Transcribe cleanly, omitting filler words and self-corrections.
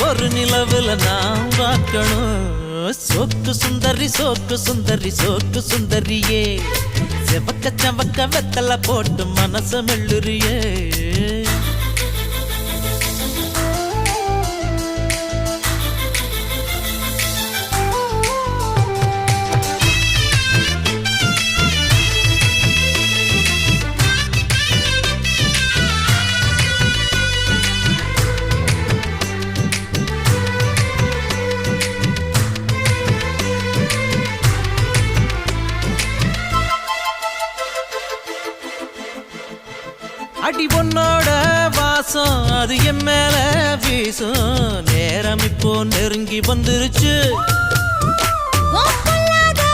ஒரு நிலவுல நான் பார்க்கணும் சோக்கு சுந்தரி சோக்கு சுந்தரி சோக்கு சுந்தரியே செவக்க சவக்க வெத்தல போட்டு மனச மெல்லுறியே அடி பொண்ணோட வாசம் அது என் மேல வீசும் நேரம் இப்போ நெருங்கி வந்துருச்சு